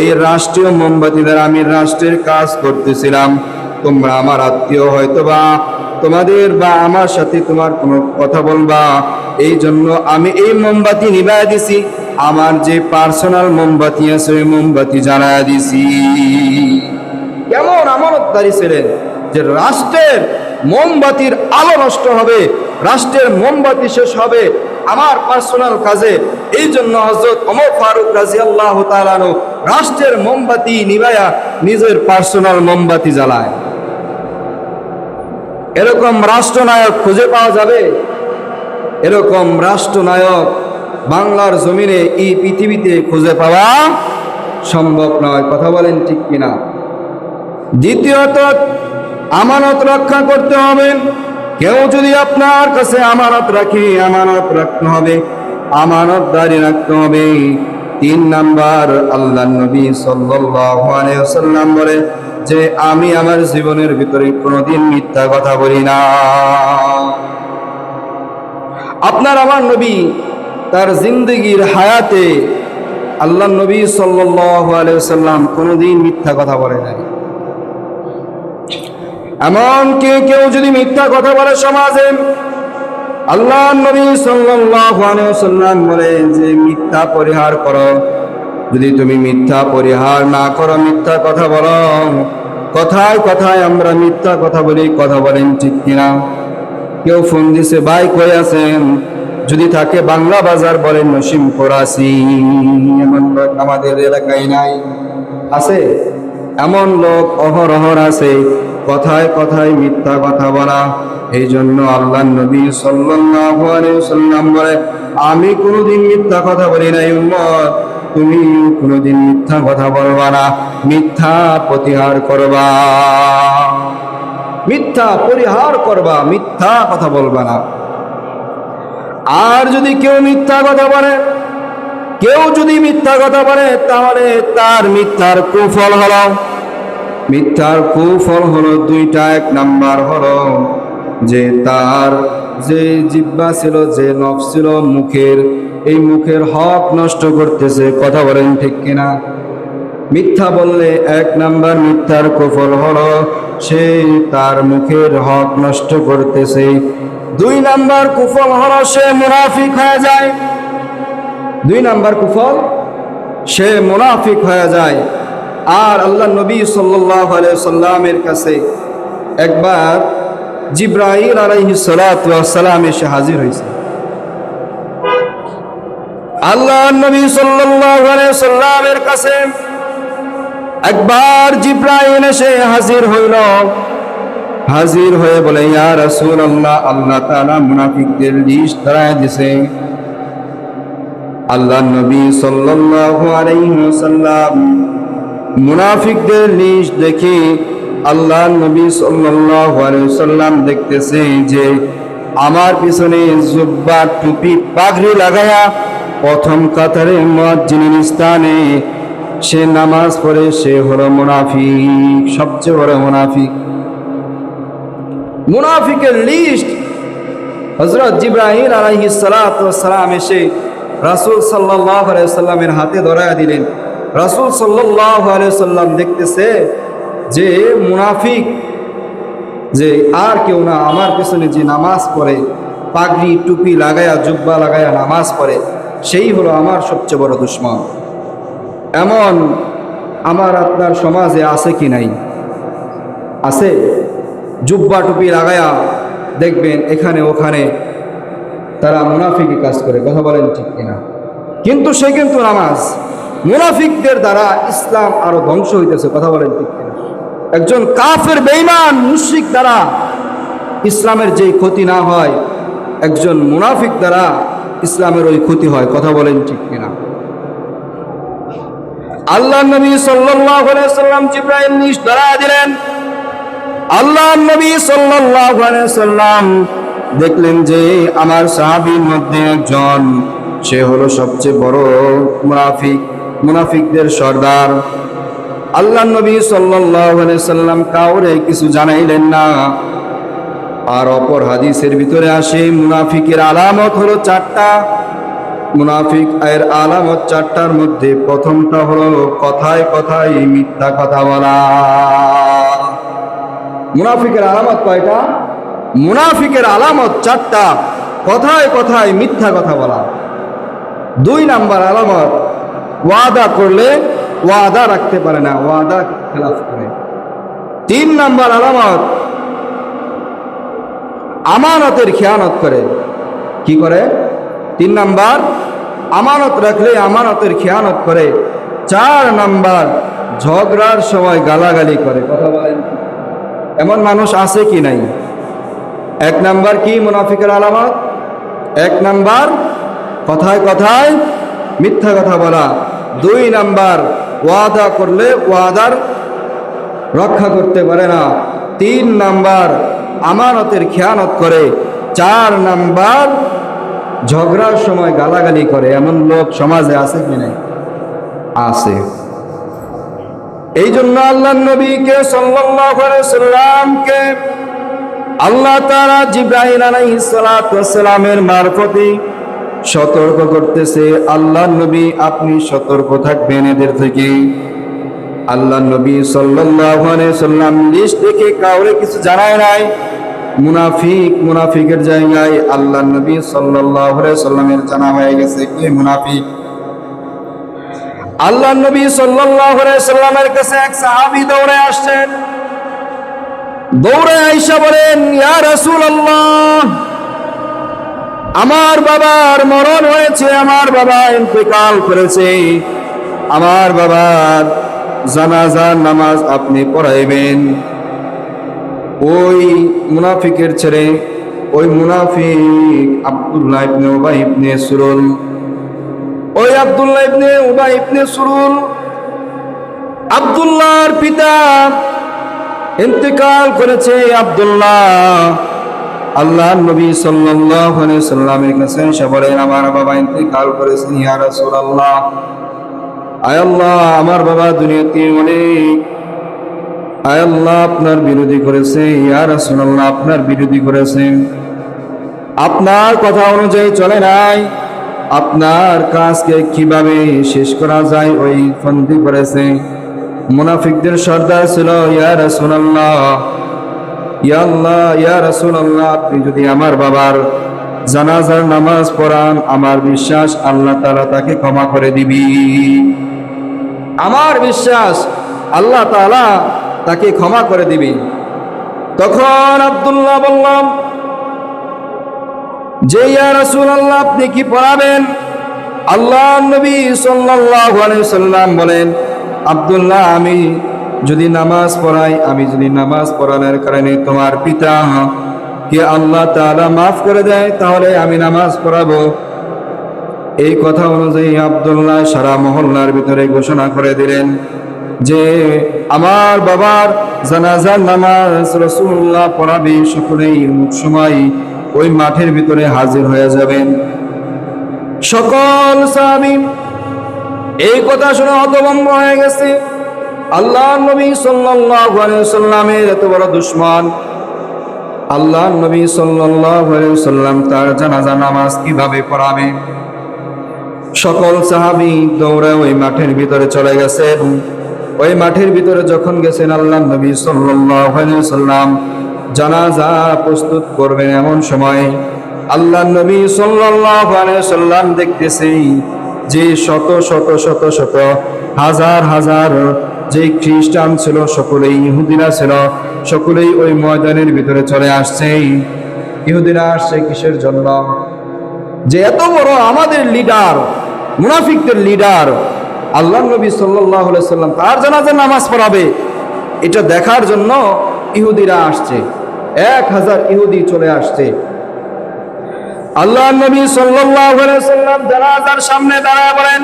এই রাষ্ট্রীয় মোমবাতি দ্বারা আমি রাষ্ট্রের কাজ করতেছিলাম। তোমরা আমার আত্মীয়, হয়তোবা তোমাদের বা আমার সাথে তোমার কোনো কথা বলবা, এই জন্য আমি এই মোমবাতি নিভাইয়া দিছি। আমার যে পার্সোনাল মোমবাতি আছে ওই মোমবাতি জ্বালায়া দিছি। কেমন আমানতদারি ছিলেন যে রাষ্ট্রের মোমবাতির আলো নষ্ট হবে, রাষ্ট্রের মোমবাতি শেষ হবে আমার পার্সোনাল কাজে। এই জন্য হযরত ওমর ফারুক রাদিয়াল্লাহু তাআলা আনহু রাষ্ট্রের মোমবাতি নিভায়া নিজের পার্সোনাল মোমবাতি জ্বালায়। এরকম রাষ্ট্রনায়ক খুঁজে পাওয়া যাবে? এরকম রাষ্ট্রনায়ক বাংলার জমিনে এই পৃথিবীতে খুঁজে পাওয়া সম্ভব নয়। কথা বলেন ঠিক কিনা? দ্বিতীয়ত, আমানত রক্ষা করতে হবে। কেউ যদি আপনার কাছে আমানত রাখে, আমানত রাখতে হবে, আমানতদারি রাখতে হবে। 3 নাম্বার, আল্লাহর নবী সাল্লাল্লাহু আলাইহি ওয়াসাল্লাম বলে যে আমি আমার জীবনের ভিতরে কোনোদিন মিথ্যা কথা বলি না। আপনার আমার নবী তার জিন্দেগীর হায়াতে আল্লাহর নবী সাল্লাল্লাহু আলাইহি ওয়াসাল্লাম কোনোদিন মিথ্যা কথা বলে নাই। এমনকি কেউ যদি মিথ্যা কথা বলে সমাজে, আল্লাহর নবী সাল্লাল্লাহু আলাইহি ওয়াসাল্লাম বলেন যে মিথ্যা পরিহার করো। যদি তুমি মিথ্যা পরিহার না করো, মিথ্যা কথা বলো, কথায় কথায় আমরা মিথ্যা কথা বলি। কথা বলেন ঠিক কিনা? কেউ ফোন দিছে, ভাই কই আছেন? যদি থাকে বাংলা বাজার বলেন নসিমপুর আছি। এমন লোক আমাদের এলাকায় নাই? আছে? এমন লোক অহরহ আছে, কথায় কথায় মিথ্যা কথা বলা। এই জন্য আল্লাহর নবী সাল্লাল্লাহু আলাইহি ওয়াসাল্লাম বলে আমি কোনোদিন মিথ্যা কথা বলি নাই। উম্মত, তুমি কোনোদিন মিথ্যা কথা বলবা না, মিথ্যা প্রতিহার করবা, মিথ্যা পরিহার করবা, মিথ্যা কথা বলবা না। আর যদি কেউ মিথ্যা কথা বলে, কেউ যদি মিথ্যা কথা বলে, তাহলে তার মিথ্যার কুফল হলো, মিথ্যার কুফল হলো 2টা। 1 নাম্বার হলো যে তার যে জিহ্বা ছিল, যে নফস ছিল মুখের, এই মুখের হক নষ্ট করতেছে। কথা বলেন ঠিক কিনা? মিথ্যা বললে 1 নাম্বার মিথ্যার কুফল হলো সে তার মুখের হক নষ্ট করতেছে। 2 নাম্বার কুফল হলো সে মুনাফিক হয়ে যায়। 2 নাম্বার কুফল, সে মুনাফিক হয়ে যায়। আর আল্লাহর নবী সাল্লাল্লাহু আলাইহি ওয়াসাল্লামের কাছে একবার জিবরাইল আলাইহিস সালাতু ওয়াস সালাম এসে হাজির হয়েছে। আল্লাহর নবী সাল্লাল্লাহু আলাইহি ওয়াসাল্লামের কাছে একবার জিবরাইল এসে হাজির হইল। হাজির হয়ে বলে, ইয়া রাসূলুল্লাহ, আল্লাহ তাআলা মুনাফিকদের লিস্ট ধরায় দিয়েছে। আল্লাহর নবী সাল্লাল্লাহু আলাইহি ওয়াসাল্লাম মুনাফিকদের লিস্ট দেখে আল্লাহর নবী সাল্লাল্লাহু আলাইহি ওয়াসাল্লাম দেখতেছে যে আমার পিছনে জুব্বা টুপি পাগড়ি লাগায়া প্রথম কাতারে মুয়াজ্জিনের স্থানে সে নামাজ পড়ে, সে হলো মুনাফিক, সবচেয়ে বড় মুনাফিক। মুনাফিকের লিস্ট হযরত জিবরাইল আলাইহিস সালাতু ওয়াস সালাম এসে রাসূল সাল্লাল্লাহু আলাইহি ওয়াসাল্লামের হাতে ধরায়া দিলেন। রাসূল সাল্লাল্লাহু আলাইহি ওয়াসাল্লাম দেখতেছে যে মুনাফিক যে আর কেউ না, আমার পিছনে যে নামাজ পড়ে, পাগড়ি টুপি লাগায়া জুব্বা লাগায়া নামাজ পড়ে, সেই হলো আমার সবচেয়ে বড় দুশমন। এমন আমার আপনার সমাজে আছে কি নাই? আছে। জুব্বা টুপি লাগায়া দেখবেন এখানে ওখানে তারা মুনাফিকি কাজ করে, কথা বলেন ঠিক কিনা? কিন্তু সে কিন্তু নামাজ। মুনাফিকদের দ্বারা ইসলাম আরো ধ্বংস হইতেছে, কথা বলেন ঠিক কিনা? একজন কাফের বেঈমান মুশরিক দ্বারা ইসলামের যেই ক্ষতি না হয়, একজন মুনাফিক দ্বারা ইসলামের ওই ক্ষতি হয়, কথা বলেন ঠিক কিনা? আল্লাহর নবী সাল্লাল্লাহু আলাইহি ওয়াসাল্লাম জিবরাইল লিস্ট ধরায় দিলেন। আল্লাহর নবী সাল্লাল্লাহু আলাইহি ওয়াসাল্লাম দেখলেন যে আমার সাহাবীর মধ্যে একজন, সে হলো সবচেয়ে বড় মুনাফিক, মুনাফিকদের সর্দার। আল্লাহর নবী সাল্লাল্লাহু আলাইহি ওয়াসাল্লাম কাউরে কিছু জানাইলেন না। আর অপর হাদিসের ভিতরে আসে মুনাফিকের আলামত হলো 4টা। মুনাফিক এর আলামত 4টার মধ্যে প্রথমটা হলো কথায় কথায় মিথ্যা কথা বলা। মুনাফিকের আলামত কয়টা? মুনাফিকের আলামত 4টা। কথায় কথায় মিথ্যা কথা বলা। 2 নাম্বার আলামত, ওয়াদা করলে ওয়াদা রাখতে পারে না, ওয়াদা খেলাফ করে। 3 নাম্বার আলামত, আমানতের খেয়ানত করে। কি করে? 3 নাম্বার, আমানত রাখলে আমানতের খেয়ানত করে। 4 নাম্বার, ঝগড়ার সময় গালাগালি করে, কথা বলেন। এমন মানুষ আছে কি নাই? 1 নাম্বার কি মুনাফিকের আলামত? 1 নাম্বার কথায় কথায় মিথ্যা কথা বলা। 2 নাম্বার, ওয়াদা করলে ওয়াদার রক্ষা করতে পারে না। 3 নাম্বার, আমানতের খেয়ানত করে। 4 নাম্বার, ঝগড়ার সময় গালাগালি করে। এমন লোক সমাজে আছে কি নাই? আছে। এই জন্য আল্লাহর নবীকে সাল্লাল্লাহু আলাইহি ওয়াসাল্লামকে আল্লাহ তাআলা জিবরাইল আলাইহিস সালাতু ওয়াস সালামের মারফতে সতর্ক করতেছে, আল্লাহর নবী আপনি সতর্ক থাকবেন এদের থেকে। আল্লাহর নবী সাল্লাল্লাহু আলাইহি ওয়াসাল্লাম লিস্ট দেখে কাউরে কিছু জানায় নাই। মুনাফিকের জায়গায় আল্লাহর নবী সাল্লাল্লাহু আলাইহি ওয়াসাল্লামের জানা হয়ে গেছে কে মুনাফিক। আল্লাহর নবী সাল্লাল্লাহু আলাইহি ওয়াসাল্লামের কাছে এক সাহাবী দৌড়ে আসছেন। দৌড়ে আইসা বলেন, ইয়া রাসূলুল্লাহ, আমার বাবার মরণ হয়েছে, আমার বাবা ইন্তেকাল করেছে, আমার বাবার জানাজার নামাজ আপনি পড়াইবেন। ওই মুনাফিকের ছেলে, ওই মুনাফিক আব্দুল্লাহ ইবনে উবাই ইবনে সুলুল, ওই আব্দুল্লাহ ইবনে উবাই ইবনে সুলুল, আব্দুল্লাহর পিতা ইন্তেকাল করেছে। আব্দুল্লাহ আল্লাহর নবী সাল্লাল্লাহু আলাইহি ওয়াসাল্লামের কাছে এসে বলেন, আমার বাবা ইন্তেকাল করেছে ইয়া রাসূলুল্লাহ। আয় আল্লাহ, আমার বাবা দুনিয়াতে অনেক, আয় আল্লাহ আপনার বিরোধী করেছে, ইয়া রাসূলুল্লাহ আপনার বিরোধী করেছেন, আপনার কথা অনুযায়ী চলে নাই, আপনার কাজকে কিভাবে শেষ করা যায় ওই ফন্দি করেছে। মুনাফিকদের সর্দার ছিল, ইয়া রাসূলুল্লাহ, ইয়া আল্লাহ, ইয়া রাসূলুল্লাহ আপনি যদি আমার বাবার জানাজার নামাজ পড়ান, আমার বিশ্বাস আল্লাহ তাআলা তাকে ক্ষমা করে দিবি। আমার বিশ্বাস আল্লাহ তাআলা তাকে ক্ষমা করে দিবি। তখন আব্দুল্লাহ বললাম যে, ইয়া রাসূলুল্লাহ আপনি কি পড়াবেন? আল্লাহর নবী সাল্লাল্লাহু আলাইহি ওয়াসাল্লাম বলেন, আব্দুল্লাহ আমি যদি নামাজ পড়াই, আমি যদি নামাজ পড়ানোর কারণে তোমার পিতা কে আল্লাহ তাআলা মাফ করে দেয়, তাহলে আমি নামাজ পড়াবো। এই কথা অনুযায়ী আব্দুল্লাহ সারা মহল্লার ভিতরে ঘোষণা করে দিলেন যে আমার বাবার জানাজার নামাজ রাসূলুল্লাহ পড়াবে, সকলেই সময় ওই মাঠের ভিতরে হাজির হয়ে যাবেন। সকল সাহাবী এই কথা শুনে হতভম্ব হয়ে গেছে। আল্লাহর নবী সাল্লাল্লাহু আলাইহি ওয়াসাল্লামের এত বড় দুশমন, আল্লাহর নবী সাল্লাল্লাহু আলাইহি ওয়াসাল্লাম তার জানাজা নামাজ কিভাবে পড়াবে? সকল সাহাবী দৌড়ে ওই মাঠের ভিতরে চলে গেছেন। ওই মাঠের ভিতরে যখন গেছেন, আল্লাহর নবী সাল্লাল্লাহু আলাইহি ওয়াসাল্লাম জানাজা প্রস্তুত করবেন, এমন সময় আল্লাহর নবী সাল্লাল্লাহু আলাইহি ওয়াসাল্লাম দেখতেছেন যে শত শত শত শত হাজার হাজার যে খ্রিস্টান ছিল, সকলেই ইহুদিরা ছিল, সকলেই ওই ময়দানের ভিতরে চলে আসছে। ইহুদিরা আসছে কিসের জন্য? যে এত বড় আমাদের লিডার, মুনাফিকদের লিডার আল্লাহর নবী সাল্লাল্লাহু আলাইহি ওয়াসাল্লাম তার জানাজার নামাজ পড়াবে, এটা দেখার জন্য ইহুদিরা আসছে। 1000 ইহুদি চলে আসছে। আল্লাহর নবী সাল্লাল্লাহু আলাইহি ওয়াসাল্লাম জানাজার সামনে দাঁড়ায় বলেন,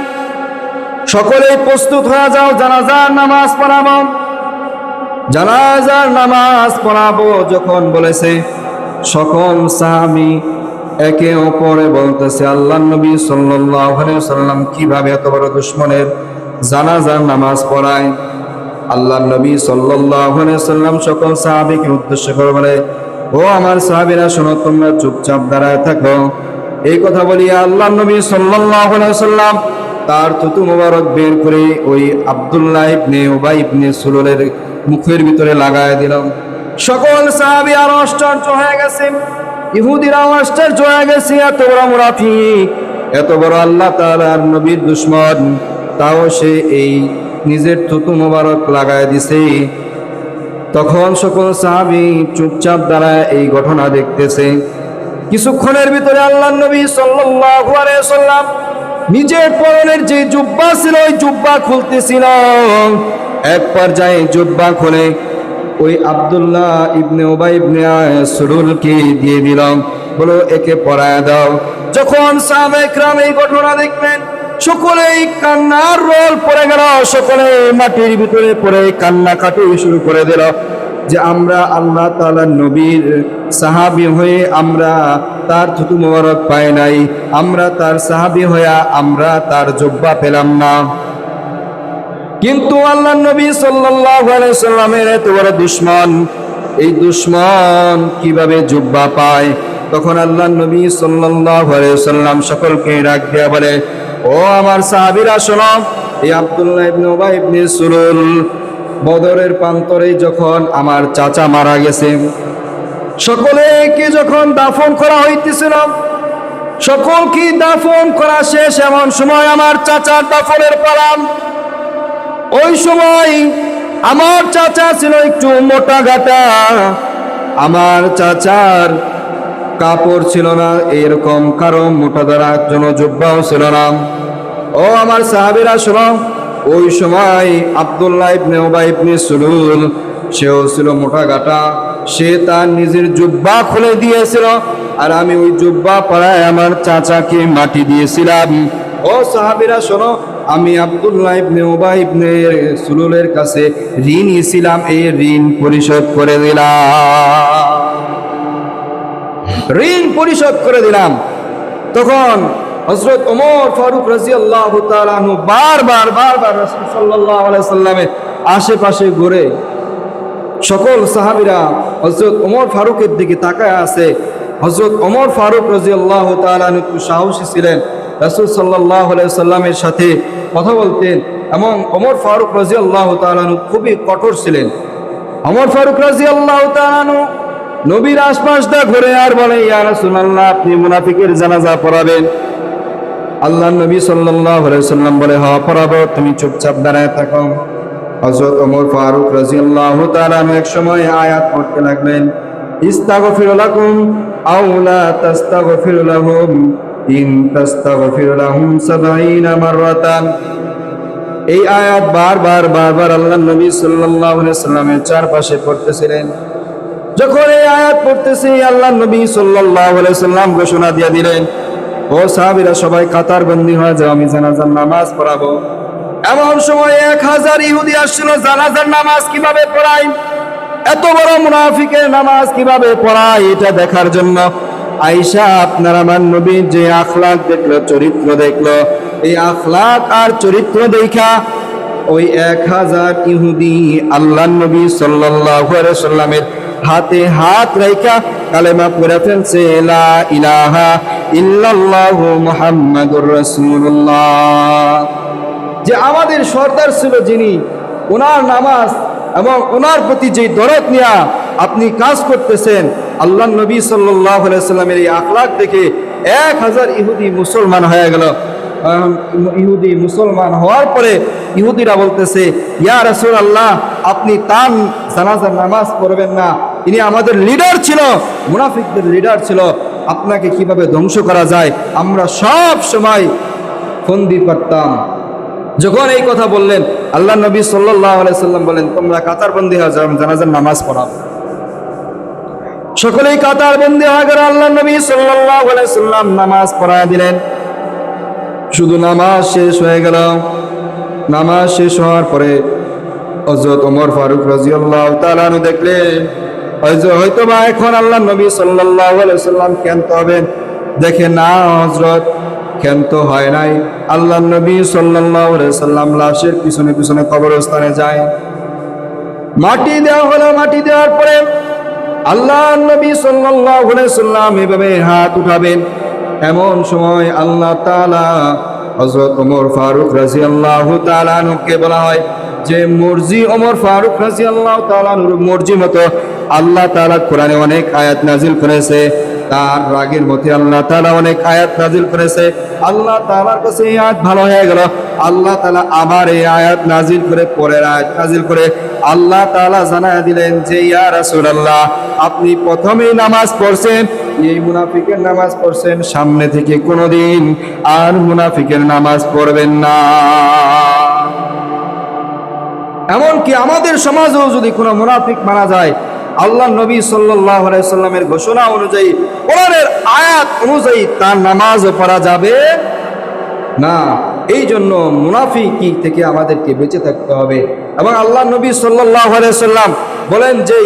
সকলেই প্রস্তুত হয়ে যাও, জানাজার নামাজ পড়াবো। জানাজার নামাজ পড়াবো যখন বলেছে, সকল সাহাবী একে অপরে বলতেছে আল্লাহর নবী সাল্লাল্লাহু আলাইহি ওয়াসাল্লাম কিভাবে এত বড় দুশমনের জানাজার নামাজ পড়ায়। আল্লাহর নবী সাল্লাল্লাহু আলাইহি ওয়াসাল্লাম সকল সাহাবীকে উদ্দেশ্য করে বলে, ও আমার সাহাবীরা শোনো, তোমরা চুপচাপ দাঁড়ায় থাকো। এই কথা বলিয়া আল্লাহর নবী সাল্লাল্লাহু আলাইহি ওয়াসাল্লাম তার থুতু মোবারক বের করে ওই আব্দুল্লাহ ইবনে উবাই ইবনে সুলুলের মুখের ভিতরে লাগায় দিল। সকল সাহাবী আর আশ্চর্য হয়ে গেছে, ইহুদিরাও আশ্চর্য হয়ে গেছে, এত বড় মুনাফিক, এত বড় আল্লাহ তাআলার নবীর দুশমন, তাও সে এই নিজের থুতু মোবারক লাগায় দিছে। তখন সকল সাহাবী চুপচাপ দাঁড়ায় এই ঘটনা দেখতেছে। কিছুক্ষণের ভিতরে আল্লাহর নবী সাল্লাল্লাহু আলাইহি ওয়াসাল্লাম নিজের পরনের যে জুব্বা ছিল, ওই জুব্বা খুলতেছিল। এক পর্যায়ে জুব্বা খুলে ওই আব্দুল্লাহ ইবনে উবাই ইবনে সুলুলকে দিয়ে দিলাম, বলো একে পরায় দাও। যখন সাহাবায়ে কেরাম এই ঘটনা দেখলেন, সকলেই কান্নার রোল পড়ে গেল, সকলে মাটির ভিতরে পড়ে কান্নাকাটি শুরু করে দিল যে আমরা আল্লাহ তাআলার নবীর সাহাবী হয়ে আমরা তার থুতু মোবারক পাই নাই, আমরা তার সাহাবী হয়ে আমরা তার জুব্বা পেলাম না। কিন্তু আল্লাহর নবী সাল্লাল্লাহু আলাইহি ওয়াসাল্লামের এত বড় দুশমন, এই দুশমন কিভাবে জুব্বা পায়? তখন আল্লাহর নবী সাল্লাল্লাহু আলাইহি ওয়াসাল্লাম সকলকে ডাক দিয়া বলে, ও আমার সাহাবীরা শোনো, এই আব্দুল্লাহ ইবনে উবাই ইবনে সুলুল বদরের প্রান্তরে যখন আমার চাচা মারা গেছে, সকলেকে যখন দাফন করা হইতেছিল, সকলকে দাফন করা শেষ, এমন সময় আমার চাচার দাফনের পালা। ওই সময় আমার চাচা ছিল একটু মোটা গাটা, আমার চাচার কাপড় ছিল না এরকম কারো মোটা ধরার জন্য জুব্বাও ছিল না। ও আমার সাহাবীরা শোনো, ওই সময় আব্দুল্লাহ ইবনে উবাই ইবনে সুলুল সেও ছিল মোটা গাটা, সে তার নিজের জুব্বা খুলে দিয়েছিল, আর আমি ওই জুব্বা পরায় আমার চাচাকে মাটি দিয়েছিলাম। ও সাহাবীরা শোনো, আমি আব্দুল্লাহ ইবনে উবাই ইবনে সুলুলের কাছে ঋণ নিয়েছিলাম, এই ঋণ পরিশোধ করে দিলাম, ঋণ পরিশোধ করে দিলাম। তখন হযরত ওমর ফারুক রাদিয়াল্লাহু তাআলা আনহু বারবার রাসূল সাল্লাল্লাহু আলাইহি সাল্লামের আশেপাশে ঘুরে, সকল সাহাবীরা হযরত ওমর ফারুকের দিকে তাকায় আছে। হযরত ওমর ফারুক রাদিয়াল্লাহু তাআলা আনহু একটু সাহসী ছিলেন, রাসূল সাল্লাল্লাহু আলাইহি সাল্লামের সাথে কথা বলতেন, এবং ওমর ফারুক রাদিয়াল্লাহু তাআলা আনহু খুবই কঠোর ছিলেন। ওমর ফারুক রাদিয়াল্লাহু তাআলা আনহু নবীর আশপাশ দিয়ে ঘুরে আর বলে, ইয়া রাসূলুল্লাহ, আপনি মুনাফিকের জানাজা পড়াবেন? আল্লাহর নবী সাল্লাল্লাহু আলাইহি সাল্লাম বলে, হ্যাঁ পড়াবো, তুমি চুপচাপ দাঁড়ায় থাকো। হযরত ওমর ফারুক রাদিয়াল্লাহু তাআলা আনহু এক সময় আয়াত পড়তে লাগলেন, ইস্তাগফিরু লাকুম আও লা তাস্তাগফিরু লাহুম ইন তাস্তাগফিরু লাহুম 70 মাররাতান এই আয়াত বারবার আল্লাহ নবী সাল্লাল্লাহু আলাইহি ওয়াসাল্লামের চারপাশে পড়তেছিলেন। যখন এই আয়াত পড়তেছি, আল্লাহ নবী সাল্লাল্লাহু আলাইহি ওয়াসাল্লাম ঘোষণা দিয়ে দিলেন, ও সাহাবীরা সবাই কাতারবন্দি হয়ে যাও, আমি জানাজার নামাজ পড়াবো। এমন সময় 1000 ইহুদি আসছিল জানাজার নামাজ কিভাবে পড়ায়, এত বড় মুনাফিকের নামাজ কিভাবে পড়ায় এটা দেখার জন্য। আয়েশা আপনার আমার নবীর যে আখলাক দেখলো, চরিত্র দেখলো, এই আখলাক আর চরিত্র দেখা ওই 1000 ইহুদি আল্লাহ নবী সাল্লাল্লাহু আলাইহি ওয়াসাল্লামের হাতে হাত রাইখা কালেমা পড়ে ফেলছে, লা ইলাহা ইল্লাল্লাহু মুহাম্মাদুর রাসূলুল্লাহ। যে আমাদের সর্দার ছিল, যিনি ওনার নামাজ এবং ওনার প্রতি যে দরদ নিয়া আপনি কাজ করতেছেন, আল্লাহ নবী সাল্লাল্লাহু আলাইহি ওয়াসাল্লামের এই আখলাক দেখে 1000 ইহুদি মুসলমান হয়ে গেল। ইহুদি মুসলমান হওয়ার পরে ইহুদিরা বলতেছে, ইয়া রাসূলুল্লাহ, আপনি তার জানাজার নামাজ পড়বেন না, ইনি আমাদের লিডার ছিল, মুনাফিকদের লিডার ছিল, আপনাকে কিভাবে ধ্বংস করা যায় আমরা সব সময় ফন্দি করতাম। যখন এই কথা বললেন, আল্লাহ নবী সাল্লাল্লাহু আলাইহি সাল্লাম বলেন, তোমরা কাতারবন্দি হয়ে যাও, জানাজার নামাজ পড়াও। সকলেই কাতারবন্দি হয়ে গেল। আল্লাহ নবী সাল্লাল্লাহু আলাইহি সাল্লাম নামাজ পড়ায় দিলেন। শুধু নামাজ শেষ হয়ে গেল। নামাজ শেষ হওয়ার পরে হযরত ওমর ফারুক রাদিয়াল্লাহু তাআলা আনহু দেখলেন হয়তো বা এখন আল্লাহ নবী সাল্লাল্লাহু আলাইহি সাল্লাম ক্ষান্ত হবেন। দেখে না হযরত ক্ষান্ত হয় নাই। আল্লাহ নবী সাল্লাল্লাহু আলাইহি সাল্লাম লাশের পিছনে পিছনে কবরস্থানে যায়। মাটি দেওয়া হলো। মাটি দেওয়ার পরে আল্লাহ নবী সাল্লাল্লাহু আলাইহি সাল্লাম এভাবে হাত উঠাবেন। এমন সময় আল্লাহ তাআলা হযরত ওমর ফারুক রাদিয়াল্লাহু তাআলা আনহুকে বলা হয় যে মর্জি ওমর ফারুক রাদিয়াল্লাহু তাআলা আনহুর মর্জি মতো আল্লাহ তাআলা কোরআনে অনেক আয়াত নাজিল করেছে। তার রাগের মধ্যে আল্লাহ তাআলা অনেক আয়াত নাজিল করেছে। আল্লাহ তাআলার কাছে এই আয়াত ভালো হয়ে গেল। আল্লাহ তাআলা আবার এই আয়াত নাজিল করে পরের আয়াত নাজিল করে আল্লাহ তাআলা জানায় দিলেন যে, ইয়া রাসূলুল্লাহ, আপনি প্রথমেই নামাজ পড়ছেন, এই মুনাফিকের নামাজ পড়ছেন, সামনে থেকে কোনোদিন আর মুনাফিকের নামাজ পড়বেন না। এমনকি আমাদের সমাজেও যদি কোনো মুনাফিক মারা যায়, আল্লাহ নবী সাল্লাল্লাহু আলাইহি সাল্লামের ঘোষণা অনুযায়ী, কোরআনের আয়াত অনুযায়ী তার নামাজও পড়া যাবে না। এই জন্য মুনাফিকি থেকে আমাদেরকে বেঁচে থাকতে হবে। এবং আল্লাহ নবী সাল্লাল্লাহু আলাইহি সাল্লাম বলেন যে,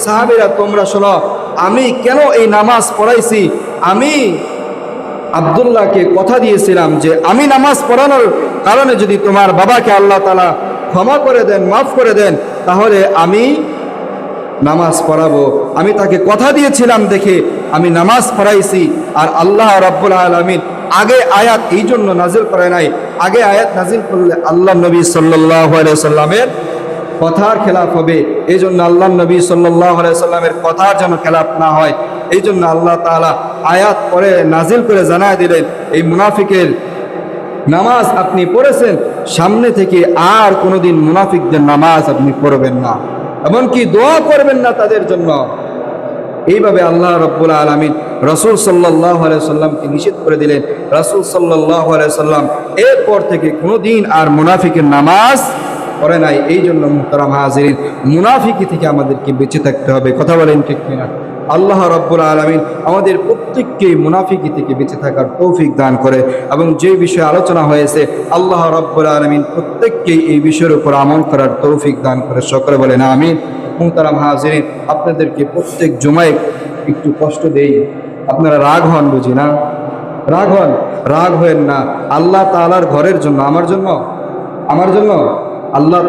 সাহাবীরা তোমরা শোনো, আমি কেন এই নামাজ পড়াইছি। আমি আব্দুল্লাহকে কথা দিয়েছিলাম যে আমি নামাজ পড়ানোর কারণে যদি তোমার বাবাকে আল্লাহ তাআলা ক্ষমা করে দেন, মাফ করে দেন, তাহলে আমি নামাজ পড়াবো। আমি তাকে কথা দিয়েছিলাম দেখে আমি নামাজ পড়াইছি। আর আল্লাহ রাব্বুল আলামিন আগে আয়াত এই জন্য নাজিল করে নাই। আগে আয়াত নাজিল করলে আল্লাহ নবী সাল্লাল্লাহু আলাইহি সাল্লামের কথার খেলাফ হবে। এই জন্য আল্লাহ নবী সাল্লাল্লাহু আলাইহি সাল্লামের কথার যেন খেলাফ না হয়, এই জন্য আল্লাহ তাআলা আয়াত পরে নাজিল করে জানায় দিলেন, এই মুনাফিকের নামাজ আপনি পড়েছেন, সামনে থেকে আর কোনোদিন মুনাফিকদের নামাজ আপনি পড়বেন না, এমনকি দোয়া করবেন না তাদের জন্য। এইভাবে আল্লাহ রাব্বুল আলামিন রাসূল সাল্লাল্লাহু আলাইহি সাল্লামকে নিষেধ করে দিলেন। রাসূল সাল্লাল্লাহু আলাইহি সাল্লাম এরপর থেকে কোনোদিন আর মুনাফিকের নামাজ পড়ে নাই। এই জন্য মুহতারাম হাজিরিন, মুনাফিকি থেকে আমাদেরকে বেঁচে থাকতে হবে। কথা বলেন ঠিক কিনা? আল্লাহ রাব্বুল আলামিন আমাদের প্রত্যেককে মুনাফিকি থেকে বেঁচে থাকার তৌফিক দান করে। এবং যে বিষয়ে আলোচনা হয়েছে, আল্লাহ রাব্বুল আলামিন প্রত্যেককে এই বিষয়ের উপর আমল করার তৌফিক দান করে। সকলে বলেন আমিন। মুহতারাম হাজিরিন, আপনাদেরকে প্রত্যেক জুমায় একটু কষ্ট দেই। আপনারা রাগ হন বুঝি না? রাগ হন, রাগ হয়েন না। আল্লাহ তাআলার ঘরের জন্য, আমার জন্য আল্লাহ